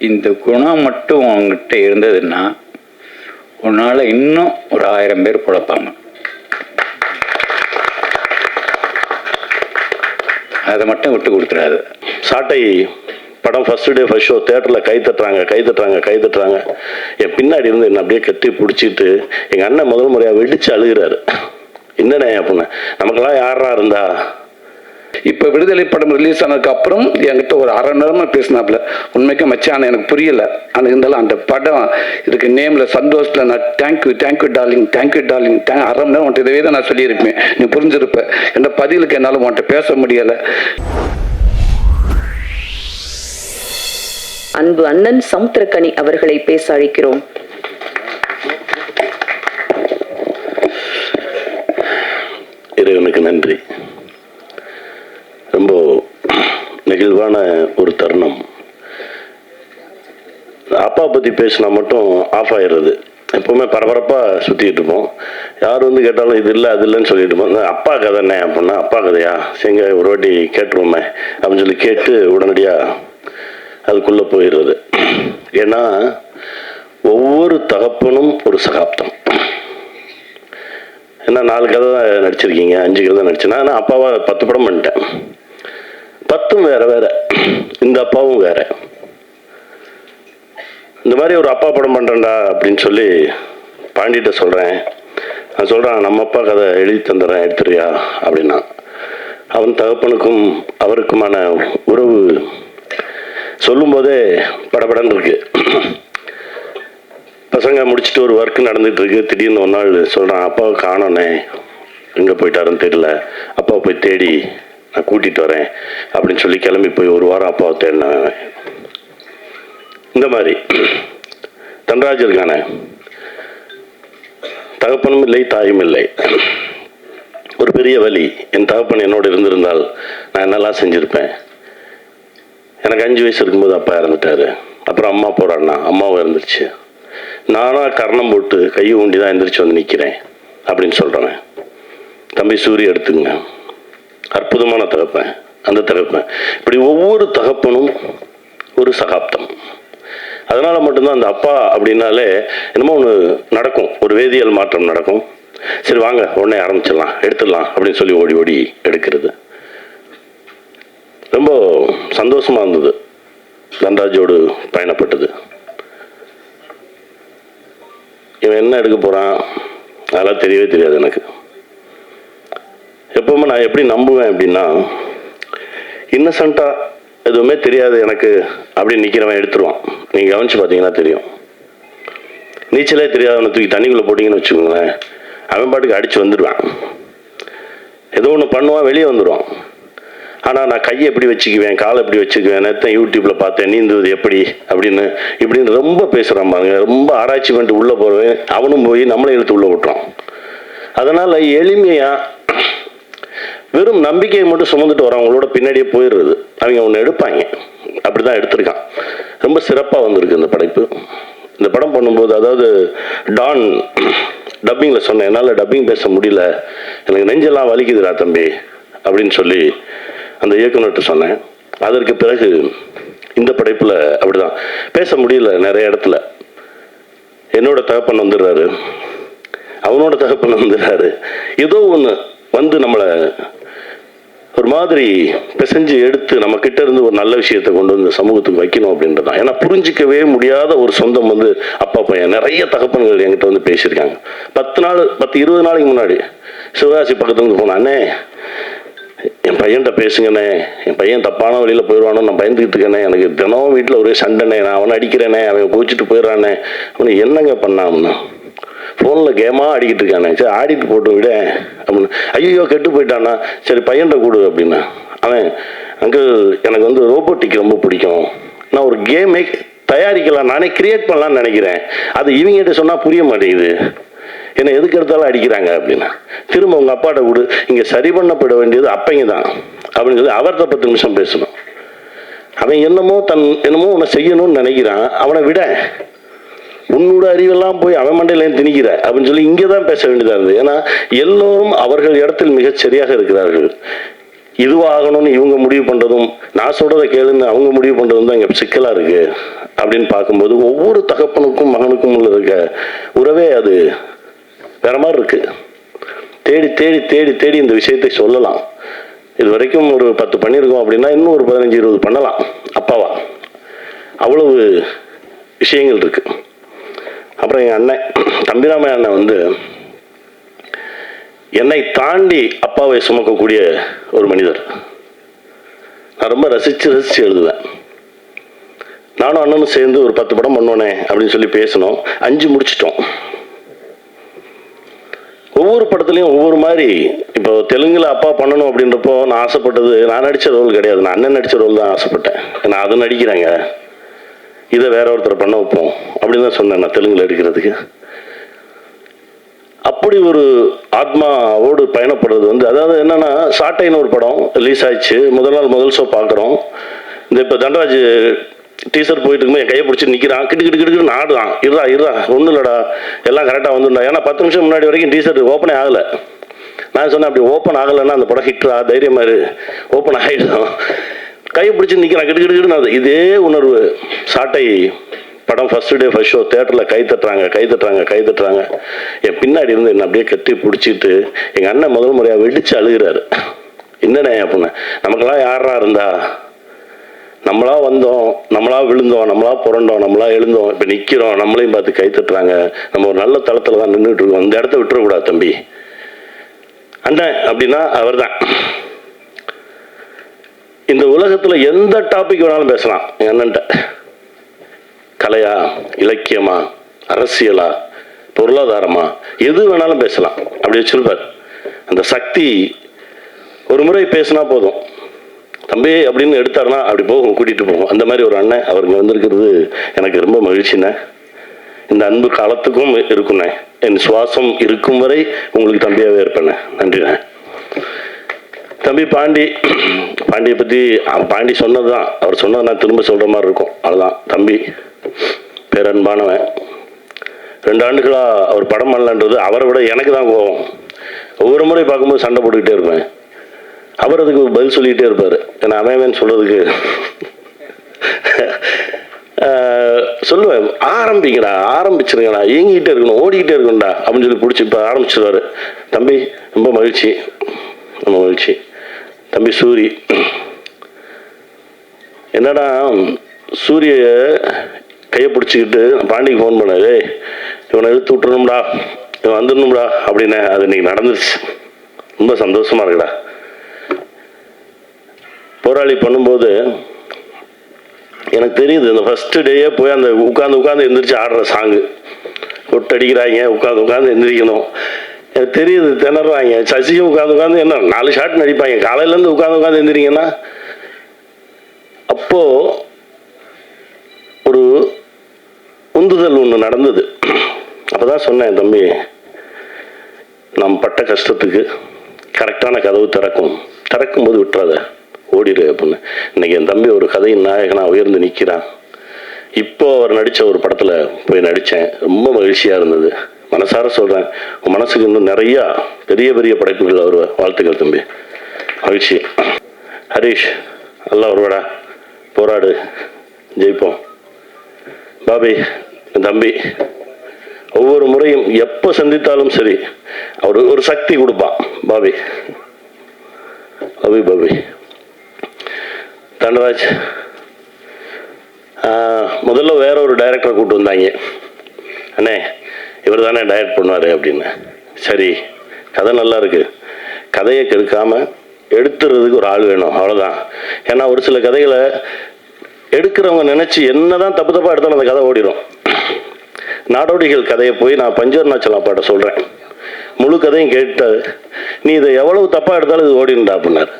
இந்த குணம் மட்டும் அவங்ககிட்ட இருந்ததுன்னா உன்னால் இன்னும் ஒரு 1000 பேர் பிழைப்பாங்க. அதை மட்டும் விட்டு கொடுத்துடாது. சாட்டை படம் ஃபர்ஸ்ட் டே ஃபர்ஸ்ட் ஷோ தேட்டரில் கை தட்டுறாங்க. என் பின்னாடி இருந்து என்ன அப்படியே கட்டி பிடிச்சிட்டு எங்கள் அண்ணன் முதல் முறையாக வெடிச்சு அழுகிறாரு. என்னண்ணே அப்படின்னா, நமக்கெல்லாம் யாரா இருந்தா. இப்போ விடுதலை படம் ரிலீஸ் ஆனதுக்கு அப்புறம் என்கிட்ட ஒரு 1/2 நேரமாக பேசினாப்புல. உண்மைக்கு மச்சான் எனக்கு புரியல, ஆனால் இருந்தாலும் அந்த படம் இதுக்கு நேமில் சந்தோஷத்தில் நான் தேங்க்யூ டார்லிங் 1/2 மணி நேரம் உன்ட்டு இதவே தான் நான் சொல்லியிருப்பேன். நீ புரிஞ்சிருப்பேன். என்ற பதிலுக்கு என்னால் உன்கிட்ட பேச முடியலை. அன்பு அண்ணன் சமுத்திரக்கனி அவர்களை பேச அழைக்கிறோம். இறைவனுக்கு நன்றி. ரொம்ப நெகிழ்வான ஒரு தருணம். அப்பா பற்றி பேசினா மட்டும் ஆஃப் ஆயிடுறது. எப்போவுமே பரபரப்பாக சுற்றிக்கிட்டு இருப்போம். யார் வந்து கேட்டாலும் இது இல்லை அது இல்லைன்னு சொல்லிட்டு இருப்போம். அப்பா கதைண்ணே அப்படின்னா, அப்பா கதையா சரிங்க ஒரு வாட்டி கேட்டுருவோமே அப்படின்னு சொல்லி கேட்டு உடனடியாக அதுக்குள்ளே போயிடுறது. ஏன்னா ஒவ்வொரு தகப்பனும் ஒரு சகாப்தம். ஏன்னா 4 கதை தான் நடிச்சிருக்கீங்க, 5 கதை தான் நடிச்சேன்னா. ஆனால் அப்பாவை 10 படம் பண்ணிட்டேன். 10ம் வேற. இந்த அப்பாவும் வேற. இந்த மாதிரி ஒரு அப்பா படம் பண்ணுறேன்டா அப்படின்னு சொல்லி பாண்டிகிட்ட சொல்கிறேன். நான் சொல்கிறேன், நம்ம அப்பா கதை எழுதி தந்துடுறேன், எடுத்துறியா அப்படின்னா. அவன் தகப்பனுக்கும் அவருக்குமான உறவு சொல்லும் போதே படபடன்னு இருக்கு. பசங்க முடிச்சுட்டு ஒரு ஒர்க் நடந்துட்டு இருக்கு. திடீர்னு ஒரு நாள் சொல்கிறான், அப்பாவை காணோன்னே, எங்கே போயிட்டாருன்னு தெரியல, அப்பாவை போய் தேடி நான் கூட்டிகிட்டு வரேன் அப்படின்னு சொல்லி கிளம்பி போய் 1 வாரம் அப்பாவை தேடினேன். இந்த மாதிரி தன்ராஜ் இருக்கானே, தகப்பனும் இல்லை தாயும் இல்லை. ஒரு பெரிய வலி. என் தகப்பன் என்னோடு இருந்திருந்தால் நான் என்னெல்லாம் செஞ்சுருப்பேன். எனக்கு 5 வயசு இருக்கும்போது அப்பா இறந்துட்டாரு. அப்புறம் அம்மா போராடினா, அம்மாவும் இறந்துருச்சு. நானாக கர்ணம் போட்டு கையை ஊண்டி தான் எந்திரிச்சு வந்து நிற்கிறேன் அப்படின்னு சொல்கிறேன். தம்பி சூரிய எடுத்துங்க, அற்புதமான தகப்பன். அந்த தகப்பன் இப்படி ஒவ்வொரு தகப்பனும் ஒரு சகாப்தம். அதனால மட்டும்தான் அந்த அப்பா அப்படின்னாலே என்னமோ ஒன்று நடக்கும், ஒரு வேதியியல் மாற்றம் நடக்கும். சரி வாங்க உடனே ஆரம்பிச்சிடலாம், எடுத்துடலாம் அப்படின்னு சொல்லி ஓடி ஓடி எடுக்கிறது. ரொம்ப சந்தோஷமா இருந்தது தன்ராஜோடு பயணப்பட்டது. இவன் என்ன எடுக்க போறான் அதெல்லாம் தெரியவே தெரியாது எனக்கு. எப்பவுமே நான் எப்படி நம்புவேன் அப்படின்னா, இன்னசென்ட்டா எதுவுமே தெரியாது எனக்கு அப்படின்னு நிற்கிறவன் எடுத்துருவான். நீங்கள் கவனிச்சு பார்த்தீங்கன்னா தெரியும். நீச்சலே தெரியாதவனை தூக்கி தண்ணிக்குள்ளே போட்டிங்கன்னு வச்சுக்கோங்களேன், அவன் பாட்டுக்கு அடித்து வந்துடுவான். ஏதோ ஒன்று பண்ணுவான், வெளியே வந்துடுவான். ஆனால் நான் கையை எப்படி வச்சுக்குவேன், காலை எப்படி வச்சுக்குவேன், நேற்று யூடியூப்பில் பார்த்தேன் நீந்துவது எப்படி இப்படின்னு ரொம்ப பேசுகிறான் பாருங்க. ரொம்ப ஆராய்ச்சி பண்ணிட்டு உள்ளே போகிறவன் அவனும் போய் நம்மளை இழுத்து உள்ளே விட்டுறான். அதனால் எளிமையாக வெறும் நம்பிக்கையை மட்டும் சுமந்துட்டு வரவங்களோட பின்னாடியே போயிடுறது. அவங்க ஒன்று எடுப்பாங்க. அப்படி தான் எடுத்திருக்கான். ரொம்ப சிறப்பாக வந்திருக்கு இந்த படைப்பு. இந்த படம் பண்ணும்போது, அதாவது டான் டப்பிங்கில் சொன்னேன், என்னால் டப்பிங் பேச முடியல, எனக்கு நெஞ்செல்லாம் வலிக்குதுடா தம்பி அப்படின்னு சொல்லி அந்த இயக்குனர்கிட்ட சொன்னேன். அதற்கு பிறகு இந்த படைப்பில் அப்படிதான் பேச முடியல. நிறைய இடத்துல என்னோட தகப்பன் வந்துடுறாரு, அவனோட தகப்பன் வந்துடுறாரு. ஏதோ ஒன்று வந்து நம்மளை ஒரு மாதிரி பிசைஞ்சு எடுத்து நம்ம கிட்ட இருந்து ஒரு நல்ல விஷயத்தை கொண்டு வந்து சமூகத்துக்கு வைக்கணும் அப்படின்றதான். ஏன்னா புரிஞ்சிக்கவே முடியாத ஒரு சொந்தம் வந்து அப்பா பையன். நிறைய தகப்பன்கள் என்கிட்ட வந்து பேசியிருக்காங்க. 10-20 நாளைக்கு முன்னாடி சிவகாசி பக்கத்துல இருந்து போனேன், அண்ணே என் பையன்கிட்ட பேசுங்கண்ணே, என் பையன் தப்பான வழியில் போயிடுவானோ நான் பயந்துக்கிட்டு இருக்கேனே, எனக்கு தினம் வீட்டில் ஒரே சண்டைண்ணே, நான் அவனை அடிக்கிறேனே, அவன் குளிச்சுட்டு போயிடுறானே, அவனு என்னங்க பண்ணாம்னா ஃபோனில் கேமாக ஆடிக்கிட்டு இருக்கானே, சரி ஆடிட்டு போட்டு விட அப்படின்னு. ஐயோ கெட்டு போயிட்டானா, சரி பையன்கிட்ட கொடு அப்படின்னா. அவன் அங்கிள் எனக்கு வந்து ரோபோட்டிக் ரொம்ப பிடிக்கும், நான் ஒரு கேமே தயாரிக்கலாம், நானே கிரியேட் பண்ணலான்னு நினைக்கிறேன், அது இவங்ககிட்ட சொன்னால் புரிய மாட்டேங்குது, என்னை எதுக்கு எடுத்தாலும் அடிக்கிறாங்க அப்படின்னா. திரும்ப உங்கள் அப்பாட்ட கொடு, இங்கே சரி பண்ணப்பட வேண்டியது அப்பைங்க தான் அப்படின்னு சொல்லி அவர்கிட்ட 10 நிமிஷம் பேசணும். அவன் என்னமோ உன்னை செய்யணும்னு நினைக்கிறான், அவனை விட உன்னோட அறிவெல்லாம் போய் அவன் மண்டையிலேருந்து திணிக்கிற அப்படின்னு சொல்லி இங்கே தான் பேச வேண்டியதாக இருந்தது. ஏன்னா எல்லோரும் அவர்கள் இடத்தில் மிகச் சரியாக இருக்கிறார்கள். இதுவாகணும்னு இவங்க முடிவு பண்ணுறதும், நான் சொல்கிறத கேளுன்னு அவங்க முடிவு பண்ணுறதும் தான் இங்கே சிக்கலாக இருக்குது. அப்படின்னு பார்க்கும்போது ஒவ்வொரு தகப்பனுக்கும் மகனுக்கும் உள்ள இருக்க உறவே அது வேற மாதிரி இருக்கு. தேடி தேடி தேடி தேடி இந்த விஷயத்தை சொல்லலாம். இது வரைக்கும் ஒரு 10 பண்ணியிருக்கோம் அப்படின்னா இன்னும் ஒரு 15-20 பண்ணலாம் அப்பாவா. அவ்வளவு விஷயங்கள் இருக்கு. அப்புறம் என் அண்ணன் தம்பிராமன் அண்ணன் வந்து என்னை தாண்டி அப்பாவை சுமக்கக்கூடிய ஒரு மனிதர். நான் ரொம்ப ரசிச்சு ரசிச்சு எழுதுவேன். நானும் அண்ணனும் சேர்ந்து ஒரு 10 படம் பண்ணோனே அப்படின்னு சொல்லி பேசணும். 5 முடிச்சிட்டோம். ஒவ்வொரு படத்துலையும் ஒவ்வொரு மாதிரி. இப்போ தெலுங்குல அப்பா பண்ணணும் அப்படின்றப்போ நான் ஆசைப்பட்டது நான் நடித்த ரோல் கிடையாது, நான் அண்ணன் நடித்த ரோல் தான் ஆசைப்பட்டேன். நான் அதை நடிக்கிறாங்க, இதை வேற ஒருத்தர் பண்ண வைப்போம் அப்படின்னு தான் சொன்னேன் நான் தெலுங்குல எடுக்கிறதுக்கு. அப்படி ஒரு ஆத்மாவோடு பயணப்படுறது வந்து, அதாவது என்னன்னா, சாட்டைன்னு ஒரு படம் ரிலீஸ் ஆயிடுச்சு. முதல் ஷோ பார்க்குறோம். இந்த இப்போ தண்டராஜ் டீசர் போயிட்டு இருக்கும்போது என் கையை பிடிச்சி நிற்கிறான், கிட்டு ஆடுறான். இருடா ஒன்றும் இல்லடா, எல்லாம் கரெக்டாக வந்துடா. ஏன்னா 10 நிமிஷம் முன்னாடி வரைக்கும் டீசர் ஓப்பனே ஆகலை. நான் சொன்னேன், அப்படி ஓப்பன் ஆகலைன்னா அந்த படம் ஹிட்ரா, தைரியமாக இரு, ஓப்பன் ஆகிடும். கையை பிடிச்சி நிற்கிறான், கிட்டு இதே உணர்வு. சாட்டை படம் ஃபர்ஸ்ட் டே ஃபர்ஸ்ட் ஷோ தேட்டரில் கை தட்டுறாங்க. என் பின்னாடி இருந்து என்னை அப்படியே கட்டி பிடிச்சிட்டு எங்கள் அண்ணன் முதல் முறையாக வெடிச்சு அழுகிறாரு. என்னண்ணே அப்படின்னா, நமக்கெல்லாம் யாரா இருந்தா, நம்மளா வந்தோம், நம்மளா விழுந்தோம், நம்மளா புரண்டோம், நம்மளா எழுந்தோம், இப்போ நிற்கிறோம், நம்மளையும் பார்த்து கை தட்டுறாங்க. நம்ம ஒரு நல்ல தளத்தில் தான் நின்றுட்டு இருக்கோம், இந்த இடத்த விட்டுறக்கூடாது தம்பி. அண்ணன் அப்படின்னா அவர் தான். இந்த உலகத்தில் எந்த டாபிக் வேணாலும் பேசலாம் என் அண்ணன்ட்ட. கலையா, இலக்கியமா, அரசியலா, பொருளாதாரமா, எது வேணாலும் பேசலாம். அப்படி வச்சிருப்பார். அந்த சக்தி ஒரு முறை பேசினா போதும், தம்பி அப்படின்னு எடுத்தாருன்னா அப்படி போகும், கூட்டிட்டு போகும். அந்த மாதிரி ஒரு அண்ணன் அவருக்கு வந்திருக்கிறது எனக்கு ரொம்ப மகிழ்ச்சிண்ணே. இந்த அன்பு காலத்துக்கும் இருக்குண்ணே. என் சுவாசம் இருக்கும் வரை உங்களுக்கு தம்பியாகவே இருப்பேண்ணே. நன்றிண்ணே. தம்பி பாண்டியை பற்றி பாண்டி சொன்னது தான், அவர் சொன்னது நான் திரும்ப சொல்கிற மாதிரி இருக்கும். அதுதான் தம்பி பேரன்பானவன். 2 ஆண்டுகளாக அவர் படம் பண்ணலன்றது அவரை விட எனக்கு தான் கோவம். ஒவ்வொரு முறை பார்க்கும்போது சண்டை போட்டுக்கிட்டே இருப்பேன். அவர் அதுக்கு பதில் சொல்லிக்கிட்டே இருப்பார். ஏன்னா அவன் சொல்கிறதுக்கு சொல்லுவேன், ஆரம்பிச்சிருங்கடா, இயங்கிக்கிட்டே இருக்கணும், ஓடிக்கிட்டே இருக்கணும்டா அப்படின்னு சொல்லி பிடிச்சி இப்போ ஆரம்பிச்சிருவாரு. தம்பி ரொம்ப மகிழ்ச்சி. தம்பி சூரி என்னடா, சூரிய கையை பிடிச்சிக்கிட்டு பாண்டிக்கு ஃபோன் பண்ணாரு, இவனை இழுத்து விட்டுறணும்டா, இவன் வந்துடணும்டா அப்படின்னு. அது இன்னைக்கு நடந்துருச்சு. ரொம்ப சந்தோஷமா இருக்குடா. போராளி பண்ணும்போது எனக்கு தெரியுது, இந்த ஃபர்ஸ்ட் டேயே போய் அந்த உட்காந்து எந்திரிச்சு ஆடுற சாங்கு, கொட்டடிக்கிறாங்க, உட்காந்து எந்திரிக்கணும். எனக்கு தெரியுது, திணறாங்க. சசியும் உட்காந்து என்ன 4 ஷாட் நடிப்பாங்க. காலையிலேருந்து உட்காந்து எந்திரிங்கன்னா, அப்போ ஒரு உந்துதல் ஒன்று நடந்தது. அப்போதான் சொன்னேன், தம்பி நம் பட்ட கஷ்டத்துக்கு கரெக்டான கதவு திறக்கும்போது விட்டுறாத, ஓடிடு அப்படின்னு. இன்னைக்கு என் தம்பி ஒரு கதையின் நாயகனா உயர்ந்து நிற்கிறான். இப்போ அவர் நடித்த ஒரு படத்தில் போய் நடித்தேன். ரொம்ப மகிழ்ச்சியாக இருந்தது. மனசார சொல்கிறேன், உன் மனசுக்கு இன்னும் நிறையா பெரிய பெரிய படைப்புகள் அவர். வாழ்த்துக்கள் தம்பி, மகிழ்ச்சி. ஹரீஷ் நல்லா வருவாடா, போராடு, ஜெயிப்போம். பாபி என் தம்பி ஒவ்வொரு முறையும் எப்போ சந்தித்தாலும் சரி அவர் ஒரு சக்தி கொடுப்பான். பாபி தண்டராஜ் முதல்ல வேற ஒரு டைரக்டரை கூப்பிட்டு வந்தாங்க. அண்ணே இவர் தானே டைரக்ட் பண்ணுவார் அப்படின்னு. சரி, கதை நல்லா இருக்கு, கதையை கெடுக்காம எடுத்துறதுக்கு ஒரு ஆள் வேணும், அவ்வளோதான். ஏன்னா ஒரு சில கதைகளை எடுக்கிறவங்க நினைச்சு என்னதான் தப்பா எடுத்தாலும் அந்த கதை ஓடிடும். நாடோடிகள் கதையை போய் நான் பஞ்சவர்ணாச்சலம் அப்பாட்ட சொல்றேன், முழு கதையும் கேட்டாரு, நீ இதை எவ்வளவு தப்பா எடுத்தாலும் இது ஓடிடும்டா அப்படின்னாரு.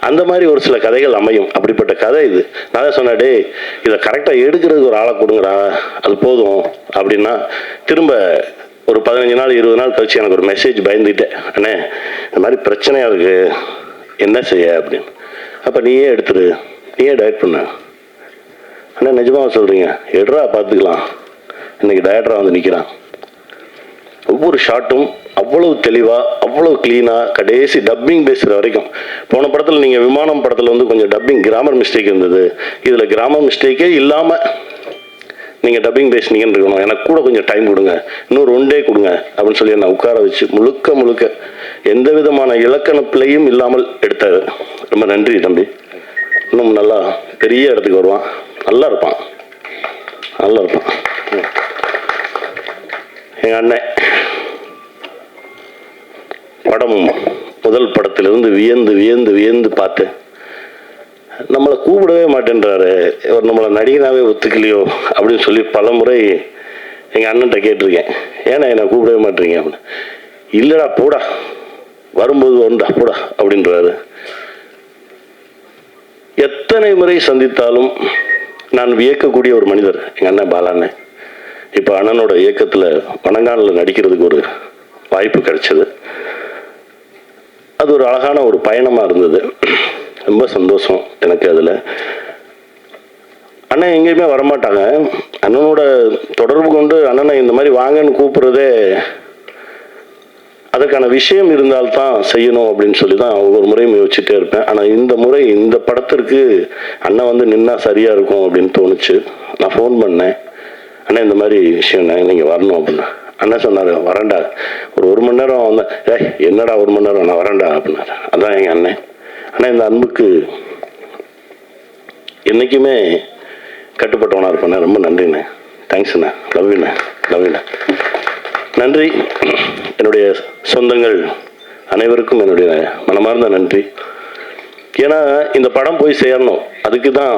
அந்த மாதிரி ஒரு சில கதைகள் அமையும். அப்படிப்பட்ட கதை இது. நான் தான் சொன்னேன், டே இதை கரெக்டாக எடுக்கிறதுக்கு ஒரு ஆளை கொடுங்கடா, அது போதும் அப்படின்னா. திரும்ப ஒரு 15 நாள் 20 நாள் கழிச்சு எனக்கு ஒரு மெசேஜ் பயந்துட்டேன், அண்ணே இந்த மாதிரி பிரச்சனையா இருக்கு, என்ன செய்ய அப்படின்னு. அப்போ நீயே எடுத்துரு, நீயே டைரக்ட் பண்ண. அண்ணா நிஜமாக சொல்கிறீங்க, எடுறா பார்த்துக்கலாம். இன்னைக்கு டைரக்டராக வந்து நிற்கிறான். ஒவ்வொரு ஷாட்டும் அவ்வளவு தெளிவாக அவ்வளோ க்ளீனாக கடைசி டப்பிங் பேசுகிற வரைக்கும். போன படத்தில் நீங்கள் விமானம் படத்தில் வந்து கொஞ்சம் டப்பிங் கிராமர் மிஸ்டேக் இருந்தது, இதில் கிராமர் மிஸ்டேக்கே இல்லாமல் நீங்கள் டப்பிங் பேசுனீங்கன்னு இருக்கணும். எனக்கு கூட கொஞ்சம் டைம் கொடுங்க, இன்னொரு 1 டே கொடுங்க அப்படின்னு சொல்லி என்னை உட்கார வச்சு முழுக்க எந்த விதமான இலக்கண பிழையும் இல்லாமல் எடுத்தாரு. ரொம்ப நன்றி தம்பி. இன்னும் நல்லா பெரிய இடத்துக்கு வருவான், நல்லா இருப்பான். எங்கள் அண்ணன் படம் முதல் படத்திலிருந்து வியந்து பார்த்து நம்மளை கூப்பிடவே மாட்டேன்றாரு, இவர் நம்மளை நடிகனாவே ஒத்துக்கலையோ அப்படின்னு சொல்லி பல முறை எங்கள் அண்ணன்ட்ட கேட்டிருக்கேன். ஏன்னா என்னை கூப்பிடவே மாட்டேறீங்க அப்படின்னு. இல்லைடா போடா, வரும்போது வந்தா போடா அப்படின்றாரு. எத்தனை முறை சந்தித்தாலும் நான் வியக்கக்கூடிய ஒரு மனிதர் எங்கள் அண்ணன் பாலாண்ணன். இப்போ அண்ணனோட இயக்கத்தில் வணங்கானில் நடிக்கிறதுக்கு ஒரு வாய்ப்பு கிடைச்சது. அது ஒரு அழகான ஒரு பயணமாக இருந்தது. ரொம்ப சந்தோஷம் எனக்கு அதில். அண்ணன் எங்கேயுமே வரமாட்டாங்க. அண்ணனோட தொடர்பு கொண்டு அண்ணனை இந்த மாதிரி வாங்கன்னு கூப்பிட்றதே அதுக்கான விஷயம் இருந்தால்தான் செய்யணும் அப்படின்னு சொல்லி தான் ஒவ்வொரு முறையும் யோசிச்சுட்டே இருப்பேன். ஆனால் இந்த முறை இந்த படத்திற்கு அண்ணன் வந்து நின்னா சரியாக இருக்கும் அப்படின்னு தோணுச்சு. நான் ஃபோன் பண்ணேன், அண்ணன் இந்த மாதிரி விஷயம்ண்ணே நீங்கள் வரணும் அப்படின்னா. அண்ணன் சொன்னார், வரேன்டா, ஒரு 1 மணி நேரம் வந்தேன். என்னடா 1 மணி நேரம், நான் வரேன்டா அப்படின்னாரு. அதான் எங்கள் அண்ணன். ஆனால் இந்த அன்புக்கு என்றைக்குமே கட்டுப்பட்டவனாக இருப்பேண்ணே. ரொம்ப நன்றிண்ணே, தேங்க்ஸ்ண்ணே, லவ்யூண்ணே. நன்றி. என்னுடைய சொந்தங்கள் அனைவருக்கும் என்னுடைய மனமார்ந்த நன்றி. ஏன்னா இந்த படம் போய் சேரணும், அதுக்கு தான்.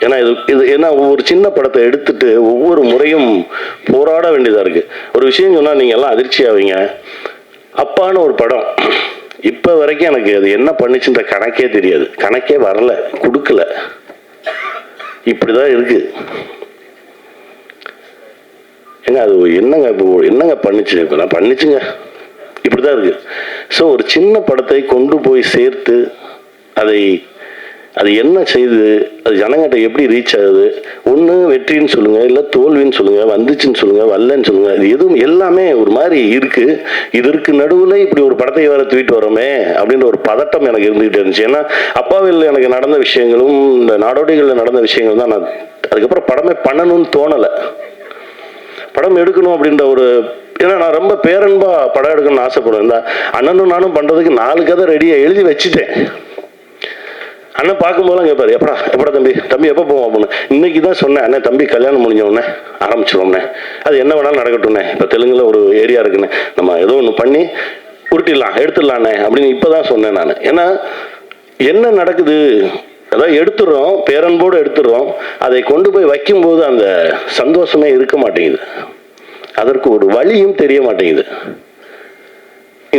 ஏன்னா இது ஏன்னா ஒரு சின்ன படத்தை எடுத்துட்டு ஒவ்வொரு முறையும் போராட வேண்டியதாக இருக்குது. ஒரு விஷயம் சொன்னால் நீங்கள் எல்லாம் அதிர்ச்சி ஆவீங்க. அப்பான்னு ஒரு படம் இப்போ வரைக்கும் எனக்கு அது என்ன பண்ணுச்சுன்ற கணக்கே தெரியாது, கணக்கே வரல, கொடுக்கல. இப்படிதான் இருக்கு. ஏங்க அது என்னங்க இப்போ என்னங்க பண்ணுச்சு, இப்போ நான் பண்ணுச்சுங்க, இப்படிதான் இருக்கு. ஸோ ஒரு சின்ன படத்தை கொண்டு போய் சேர்த்து அது என்ன செய்யுது, அது ஜனங்கிட்ட எப்படி ரீச் ஆகுது, ஒன்று வெற்றின்னு சொல்லுங்க, இல்லை தோல்வின்னு சொல்லுங்க, வந்துச்சுன்னு சொல்லுங்க, வரலன்னு சொல்லுங்க, இது எதுவும் எல்லாமே ஒரு மாதிரி இருக்கு. இதற்கு நடுவில் இப்படி ஒரு படத்தை வேற தூக்கிட்டு வரோமே அப்படின்ற ஒரு பதட்டம் எனக்கு இருந்துகிட்டே இருந்துச்சு. ஏன்னா அப்பாவில் எனக்கு நடந்த விஷயங்களும் இந்த நாடோடிகளில் நடந்த விஷயங்கள் தான். நான் அதுக்கப்புறம் படமே பண்ணணும்னு தோணலை, படம் எடுக்கணும் அப்படின்ற ஒரு, ஏன்னா நான் ரொம்ப பேரன்பா படம் எடுக்கணும்னு ஆசைப்படுவேன். இந்த அண்ணனும் நானும் பண்றதுக்கு 4 கதை ரெடியாக எழுதி வச்சுட்டேன். அண்ணன் பார்க்கும்போதெல்லாம் கேட்பாரு, எப்படா தம்பி எப்போ போவோம் அப்படின்னு. இன்னைக்கு தான் சொன்னேன், அண்ணன் தம்பி கல்யாணம் முடிஞ்சோடனே ஆரம்பிச்சிடுவோம்ண்ணே, அது என்ன வேணாலும் நடக்கட்டும்ண்ணே, இப்போ தெலுங்குல ஒரு ஏரியா இருக்குண்ணே, நம்ம ஏதோ ஒன்று பண்ணி உருட்டிடலாம் எடுத்துடலாண்ணே அப்படின்னு இப்போ தான் சொன்னேன் நான். ஏன்னா என்ன நடக்குது, அதாவது எடுத்துடுறோம், பேரன்போடு எடுத்துடுறோம், அதை கொண்டு போய் வைக்கும்போது அந்த சந்தோஷமே இருக்க மாட்டேங்குது, அதற்கு ஒரு வழியும் தெரிய மாட்டேங்குது.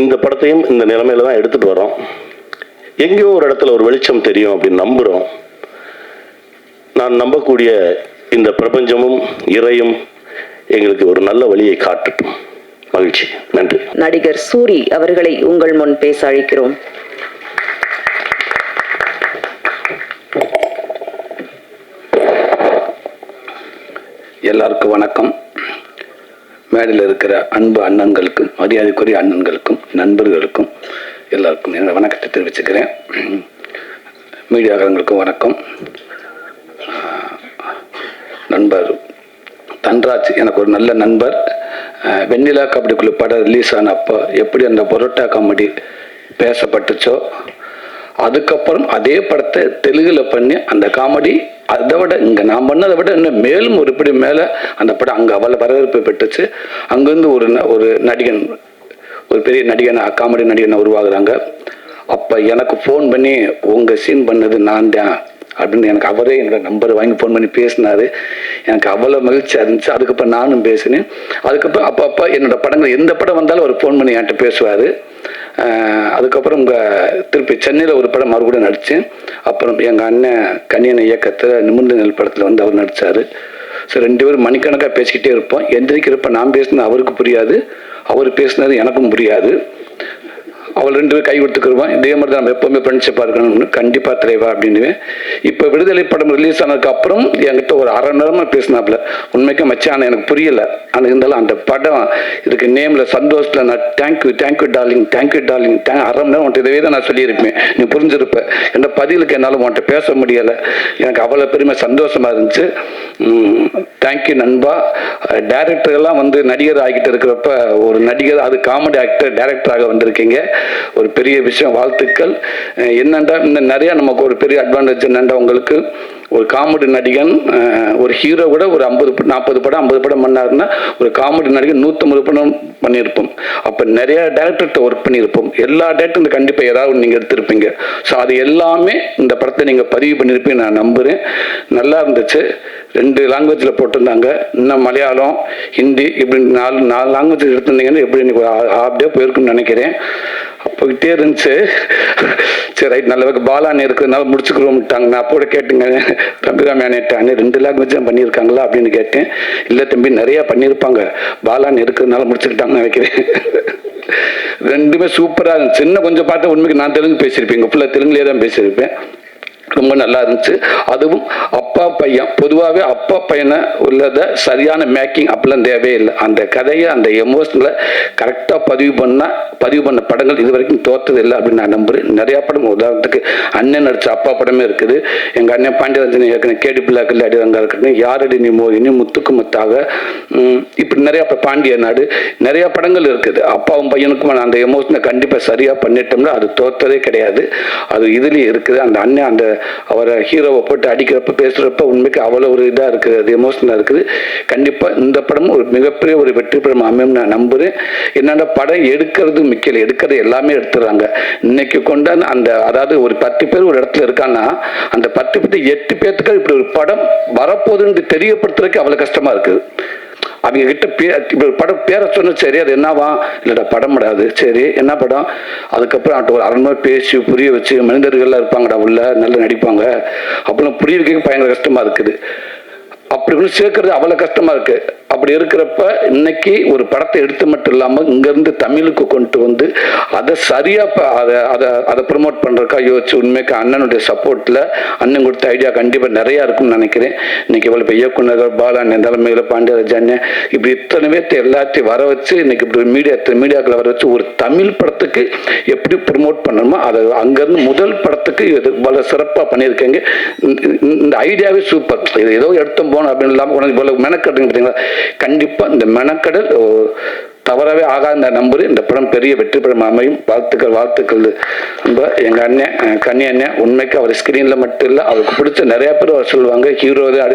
இந்த படத்தையும் இந்த நிலைமையில தான் எடுத்துட்டு வரோம். எங்கேயோ ஒரு இடத்துல ஒரு வெளிச்சம் தெரியும் அப்படின்னு நம்புகிறோம். நான் நம்பக்கூடிய இந்த பிரபஞ்சமும் இறையும் எங்களுக்கு ஒரு நல்ல வழியை காட்டட்டும். மகிழ்ச்சி, நன்றி. நடிகர் சூரி அவர்களை உங்கள் முன் பேச அழைக்கிறோம். எல்லாருக்கும் வணக்கம். மேடையில் இருக்கிற அன்பு அண்ணன்களுக்கும் மரியாதைக்குரிய அண்ணன்களுக்கும் நண்பர்களுக்கும் எல்லாருக்கும் என்னோட வணக்கத்தை தெரிவிச்சுக்கிறேன். மீடியாக்காரங்களுக்கும் வணக்கம். நண்பர் தன்ராஜ் எனக்கு ஒரு நல்ல நண்பர். வெண்ணிலா கபடிக்குழு படம் ரிலீஸ் ஆன அப்போ எப்படி அந்த பரோட்டா காமெடி பேசப்பட்டுச்சோ, அதுக்கப்புறம் அதே படத்தை தெலுங்கில் பண்ணி அந்த காமெடி அதை விட இங்கே நான் பண்ணதை விட இன்னும் மேலும் ஒரு இப்படி மேலே அந்த படம் அங்கே அவ்வளோ வரவேற்பு பெற்றுச்சு. அங்கேருந்து ஒரு நடிகன், ஒரு பெரிய நடிகனை, காமெடி நடிகனை உருவாகுறாங்க. அப்போ எனக்கு ஃபோன் பண்ணி உங்கள் சீன் பண்ணது நான் தான் அப்படின்னு எனக்கு அவரே என்னோட நம்பர் வாங்கி ஃபோன் பண்ணி பேசினார். எனக்கு அவ்வளோ மகிழ்ச்சியாக இருந்துச்சு. அதுக்கப்புறம் நானும் பேசினேன். அதுக்கப்புறம் அப்போ என்னோடய படங்கள் எந்த படம் வந்தாலும் அவர் ஃபோன் பண்ணி என்கிட்ட பேசுவார். அதுக்கப்புறம் திருப்பி சென்னையில் ஒரு படம் அவர் கூட நடித்தேன். அப்புறம் எங்கள் அண்ணன் கன்னியன் இயக்கத்தில் நிமிர்ந்த நெல் படத்தில் வந்து அவர் நடித்தார். ஸோ 2 பேரும் மணிக்கணக்காக பேசிக்கிட்டே இருப்போம். எந்திரிக்கிறப்ப நான் பேசினது அவருக்கு புரியாது, அவர் பேசினது எனக்கும் புரியாது. அவள் 2 பேரும் கை கொடுத்துக்கிருவோம். இதே மாதிரி தான் நம்ம எப்போவுமே ஃப்ரெண்ட்ஷிப்பாக இருக்கணும்னு கண்டிப்பாக தலைவா அப்படின்னுவேன். இப்போ விடுதலை படம் ரிலீஸ் ஆனதுக்கு அப்புறம் என்கிட்ட ஒரு அரை நேரமாக பேசினாப்புல. உண்மைக்கும் மச்சான் எனக்கு புரியல, ஆனால் இருந்தாலும் அந்த படம் இதுக்கு நேமில் சந்தோஷத்தில் நான் தேங்க்யூ டார்லிங் அரை மணி நேரம் உன்ட்டு இதவே தான் நான் சொல்லியிருப்பேன். நீ புரிஞ்சிருப்பேன். என்ற பதிலுக்கு என்னால் உன்ட்ட பேச முடியலை. எனக்கு அவ்வளோ பெருமை சந்தோஷமாக இருந்துச்சு. தேங்க்யூ நண்பா. டைரக்டர்கள்லாம் வந்து நடிகர் ஆகிட்டு இருக்கிறப்ப ஒரு நடிகர், அது காமெடி ஆக்டர் டைரக்டராக வந்திருக்கீங்க, ஒரு பெரிய விஷயம். வாழ்த்துக்கள். என்னண்டா இன்னும் நிறையா நமக்கு ஒரு பெரிய அட்வான்டேஜ் என்னண்டா, உங்களுக்கு ஒரு காமெடி நடிகன், ஒரு ஹீரோ கூட ஒரு 40 படம் பண்ணாருன்னா ஒரு காமெடி நடிகன் 150 படம் பண்ணியிருப்போம். அப்போ நிறைய டேரக்டர்கிட்ட ஒர்க் பண்ணியிருப்போம். எல்லா டேரக்டரும் கண்டிப்பாக ஏதாவது நீங்கள் எடுத்திருப்பீங்க. ஸோ அது எல்லாமே இந்த படத்தை நீங்கள் பதிவு பண்ணியிருப்பீங்க நான் நம்புகிறேன். நல்லா இருந்துச்சு. 2 லாங்குவேஜில் போட்டிருந்தாங்க. இன்னும் மலையாளம், ஹிந்தி இப்படி 4 லாங்குவேஜ் எடுத்திருந்தீங்கன்னு எப்படி இன்னைக்கு ஹாஃப் டே போயிருக்குன்னு நினைக்கிறேன். அப்போக்கிட்டே இருந்துச்சு. சரி ரைட், நல்ல பாலான்னு இருக்கிறதுனால முடிச்சுக்கிறோம்ட்டாங்க. நான் அப்போ கேட்டுங்க தம்பிராமேட்டானே 2 லாங்குவேஜ் தான் பண்ணியிருக்காங்களா அப்படின்னு கேட்டேன். இல்லை தம்பி நிறையா பண்ணியிருப்பாங்க, பாலான்னு இருக்கிறதுனால முடிச்சுக்கிட்டாங்கன்னு நினைக்கிறேன். 2மே சூப்பராக இருந்துச்சு. இன்னும் கொஞ்சம் பார்த்தா உண்மைக்கு நான் தெலுங்கு பேசியிருப்பேன், ஃபுல்லாக தெலுங்குலேயே தான் பேசியிருப்பேன். ரொம்ப நல்லா இருந்துச்சு. அதுவும் அப்பா பையன், பொதுவாகவே அப்பா பையனை உள்ளதை சரியான மேக்கிங் அப்படிலாம் தேவையே இல்லை. அந்த கதையை அந்த எமோஷனலை கரெக்டாக பதிவு பண்ண படங்கள் இது வரைக்கும் தோற்றது இல்லை அப்படின்னு நான் நம்புகிறேன். நிறையா படம், உதாரணத்துக்கு அண்ணன் நடித்த அப்பா படமே இருக்குது. எங்கள் அண்ணன் பாண்டியராஜன் ஏற்கனவே கேடி பிள்ளாக்கள் அடிரங்கா இருக்கட்டும், யாரடி நீ மோகினி, முத்துக்கு முத்தாக, இப்படி நிறையா பாண்டிய நாடு, நிறையா படங்கள் இருக்குது. அப்பாவும் பையனுக்கும் அந்த எமோஷனை கண்டிப்பாக சரியாக பண்ணிட்டோம்னா அது தோற்றதே கிடையாது. அது இதுலேயே இருக்குது. அந்த அண்ணன் அந்த அவரை ஹீரோவை போட்டு அடிக்கிறப்ப பேசுகிறப்ப உண்மைக்கு அவ்வளோ ஒரு இதாக இருக்குது, அது எமோஷனலாக இருக்குது. கண்டிப்பாக இந்த படம் ஒரு மிகப்பெரிய ஒரு வெற்றி படம் அமையும் நான் நம்புகிறேன். என்னென்ன படம் எடுக்கிறது முக்கியம், எடுக்கிறது எல்லாமே எடுத்துடுறாங்க. இன்னைக்கு கொண்டாந்து அந்த, அதாவது ஒரு 10 பேர் ஒரு இடத்துல இருக்கான்னா அந்த 10 பேர் 8 பேர்த்துக்கு இப்படி ஒரு படம் வரப்போகுதுன்னு தெரியப்படுத்துறதுக்கு அவ்வளோ கஷ்டமாக இருக்குது. அவங்க கிட்ட இப்படி படம் பேரை சொன்ன, சரி அது என்னவா, இல்லைடா படம் படாது, சரி என்ன படம், அதுக்கப்புறம் அவன்கிட்ட ஒரு 1/2 மணி நேரம் பேசி புரிய வச்சு, மனிதர்கள்லாம் இருப்பாங்கடா உள்ள, நல்லா நடிப்பாங்க, அப்பெல்லாம் புரிய வைக்க பயங்கர கஷ்டமா இருக்குது. அப்படி ஒன்று சேர்க்கறது அவ்வளோ கஷ்டமா இருக்கு. அப்படி இருக்கிறப்ப இன்னைக்கு ஒரு படத்தை எடுத்து மட்டும் இல்லாமல் இங்கேருந்து தமிழுக்கு கொண்டு வந்து அதை சரியாக அதை ப்ரமோட் பண்ணுறக்கா யோசிச்சு, உண்மைக்கு அண்ணனுடைய சப்போர்ட்டில் அண்ணன் கொடுத்த ஐடியா கண்டிப்பாக நிறையா இருக்கும்னு நினைக்கிறேன். இன்னைக்கு இவ்வளோ இயக்குநர்கள் பாலாண்ணன் தலைமையில் பாண்டியராஜன் இப்படி இத்தனை பேர்த்து எல்லாத்தையும் வர வச்சு இன்னைக்கு இப்படி மீடியாக்களை வர வச்சு ஒரு தமிழ் படத்துக்கு எப்படி ப்ரமோட் பண்ணணுமோ அதை அங்கேருந்து முதல் படத்துக்கு இது இவ்வளோ சிறப்பாக பண்ணியிருக்கேங்க. இந்த ஐடியாவே சூப்பர். இது ஏதோ எடுத்தோம் போனோம் அப்படின்னு இல்லாமல் உனக்கு இவ்வளோ மெனக்கட்டுங்க பார்த்தீங்களா. கண்டிப்பாக இந்த மெனக்கடல் தவறவே ஆகாத நம்புரு. இந்த படம் பெரிய வெற்றி படம் அமையும். வாழ்த்துக்கள். நம்ம எங்கள் அண்ணன் கன்னி அண்ணன், உண்மைக்கு அவர் ஸ்க்ரீனில் மட்டும் இல்லை, அவருக்கு பிடிச்ச நிறையா பேர் அவர் சொல்லுவாங்க ஹீரோ தான்,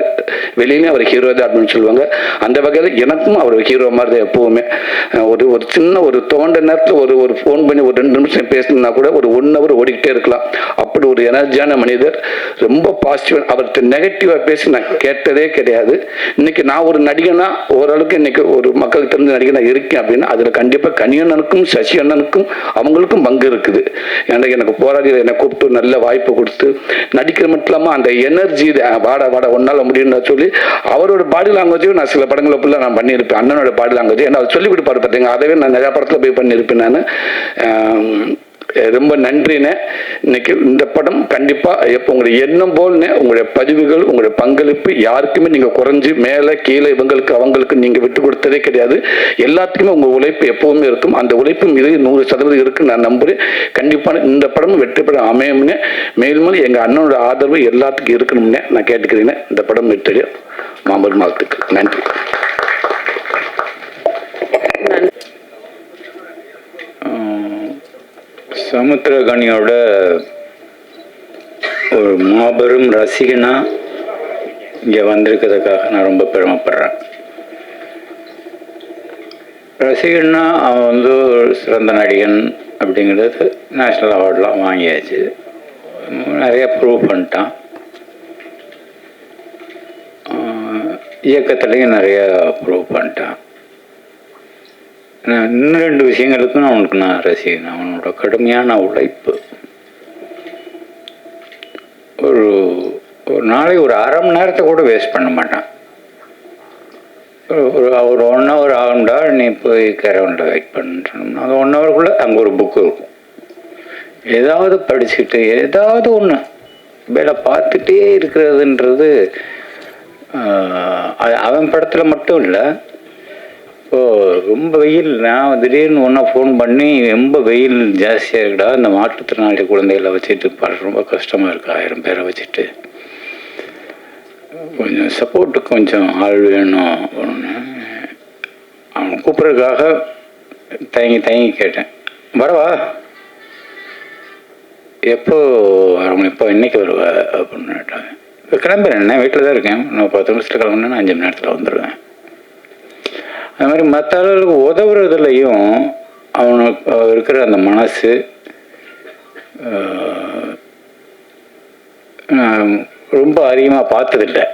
வெளியிலையும் அவர் ஹீரோ தான் அப்படின்னு சொல்லுவாங்க. அந்த வகையில் எனக்கும் அவர் ஹீரோ மாதிரி தான் எப்போவுமே. ஒரு சின்ன ஒரு தோண்ட நேரத்தில் ஒரு ஃபோன் பண்ணி ஒரு 2 நிமிஷம் பேசணுன்னா கூட ஒரு 1 hour ஓடிக்கிட்டே இருக்கலாம். அப்படி ஒரு எனர்ஜியான மனிதர், ரொம்ப பாசிட்டிவ். அவர்கிட்ட நெகட்டிவாக பேசி நான் கேட்டதே கிடையாது. இன்னைக்கு நான் ஒரு நடிகனா ஓரளவுக்கு இன்னைக்கு ஒரு மக்களுக்கு தெரிஞ்ச நடிகனா இருக்கேன் அப்படின்னா அதில் கண்டிப்பாக கனியண்ணனுக்கும் சசி அண்ணனுக்கும் அவங்களுக்கும் பங்கு இருக்குது. எனக்கு போராடி என்னை கூப்பிட்டு நல்ல வாய்ப்பு கொடுத்து நடிக்கிற மட்டும் இல்லாமல் அந்த எனர்ஜி வாட ஒன்றால் முடியும்னு சொல்லி அவரோட பாடி லாங்குவேஜையும் நான் சில படங்களை ஃபுல்லாக நான் பண்ணியிருப்பேன். அண்ணனோட பாடி லாங்குவேஜ் என்ன அவர் சொல்லிக் கொடுப்பாரு பார்த்தீங்க, அதவே நான் நிறையா படத்தில் போய் பண்ணியிருப்பேன் நான். ரொம்ப நன்றிண்ணே. இன்னைக்கு இந்த படம் கண்டிப்பாக எப்போ உங்களுடைய எண்ணம் போல்னே உங்களுடைய பதிவுகள், உங்களுடைய பங்களிப்பு யாருக்குமே நீங்கள் குறைஞ்சி மேலே கீழே இவங்களுக்கு அவங்களுக்கு நீங்கள் விட்டு கொடுத்ததே கிடையாது. எல்லாத்துக்குமே உங்கள் உழைப்பு எப்பவுமே இருக்கும். அந்த உழைப்பும் இது 100% இருக்குன்னு நான் நம்புகிறேன். கண்டிப்பான இந்த படமும் வெற்றி படம் அமையும்னே, மேலும் எங்கள் அண்ணனோட ஆதரவு எல்லாத்துக்கும் இருக்கணும்னே நான் கேட்டுக்கிறேன். இந்த படம் வெற்றி மாம்பழம் வாழ்த்துக்கள். நன்றி. சமுத்திரகனியோட ஒரு மாபெரும் ரசிகனா இங்கே வந்திருக்கிறதுக்காக நான் ரொம்ப பெருமைப்படுறேன். ரசிகன்னா அவன் வந்து ஒரு சிறந்த நடிகன் அப்படிங்கிறது நேஷ்னல் அவார்டெலாம் வாங்கியாச்சு, நிறைய ப்ரூவ் பண்ணிட்டான். இயக்கத்துலேயும் நிறைய ப்ரூவ் பண்ணிட்டான். இன்னும் 2 விஷயங்களுக்கும் அவனுக்கு நான் ரசிகன். அவனோட கடுமையான உழைப்பு. ஒரு நாளைக்கு ஒரு 1/2 மணி நேரத்தை கூட வேஸ்ட் பண்ண மாட்டான். ஒரு 1 hour ஆகும்டா நீ போய் கேரவனில் வெயிட் பண்ணுன்னு சொன்னோம்னா அது 1 hourக்குள்ளே அங்கே ஒரு புக்கு இருக்கும், ஏதாவது படிச்சுக்கிட்டு ஏதாவது ஒன்று வேலை பார்த்துட்டே இருக்கிறதுன்றது அவன் படத்தில் மட்டும் இல்லை. இப்போது ரொம்ப வெயில், நான் திடீர்னு ஒன்றா ஃபோன் பண்ணி ரொம்ப வெயில் ஜாஸ்தியாக இருக்குடா, இந்த மாற்றுத்திறனாளி குழந்தைகளை வச்சுட்டு ரொம்ப கஷ்டமாக இருக்குது, 1000 பேரை வச்சுட்டு கொஞ்சம் சப்போர்ட்டுக்கு கொஞ்சம் ஆள் வேணும் ஒன்று. அவன் கூப்பிட்றதுக்காக தயங்கி கேட்டேன், வரவா, எப்போ அவங்க இப்போ இன்னைக்கு வருவா அப்படின்னு கேட்டாங்க. இப்போ கிளம்புறேன், வீட்டில் தான் இருக்கேன், நான் 10 நிமிஷத்தில் கிளம்புனா 5 மணி நேரத்தில் வந்துடுவேன். அது மாதிரி மற்ற ஆளுகளுக்கு உதவுறதுலையும் அவனுக்கு இருக்கிற அந்த மனசு ரொம்ப அதிகமாக பார்த்ததில்லை.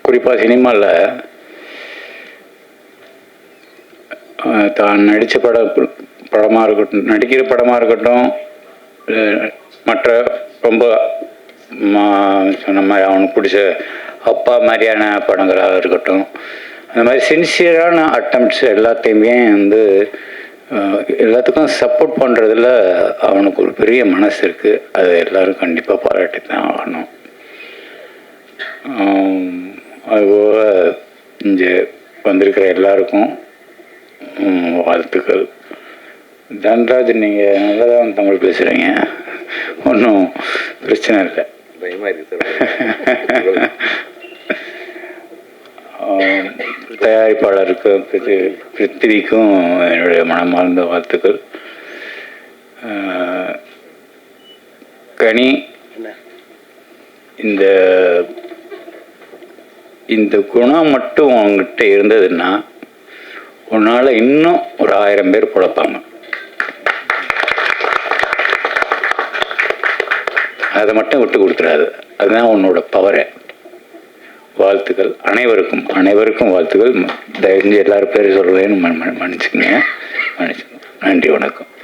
குறிப்பாக சினிமாவில் தான் நடித்த படமாக இருக்கட்டும், நடிக்கிற படமாக இருக்கட்டும், மற்ற ரொம்ப சொன்ன மாதிரி அவனுக்கு பிடிச்ச அப்பா மாதிரியான படங்களாக இருக்கட்டும், அந்த மாதிரி சின்சியரான அட்டம்ப்ட்ஸ் எல்லாத்தையுமே எல்லாத்துக்கும் சப்போர்ட் பண்ணுறதுல அவனுக்கு ஒரு பெரிய மனசு இருக்குது. அதை எல்லோரும் கண்டிப்பாக பாராட்டி தான் ஆகணும். அதுபோக இங்கே வந்திருக்கிற எல்லாருக்கும் வாழ்த்துக்கள். தன்ராஜ், நீங்கள் நல்லா தான் தமிழ் பேசுகிறீங்க, ஒன்றும் பிரச்சனை இல்லை. தயாரிப்பாளருக்கு பிருத்திவிக்கும் என்னுடைய மனமார்ந்த வாழ்த்துக்கள். கனி, இந்த குணம் மட்டும் அவங்ககிட்ட இருந்ததுன்னா உன்னால் இன்னும் ஒரு 1000 பேர் பிழைப்பாங்க. அதை மட்டும் விட்டு கொடுத்துடாது, அதுதான் உன்னோட பவரை. வாழ்த்துக்கள் அனைவருக்கும் வாழ்த்துக்கள். தயவு செஞ்சு எல்லாரும் பேர் சொல்கிறேன்னு மன்னிச்சுக்கோங்க. நன்றி, வணக்கம்.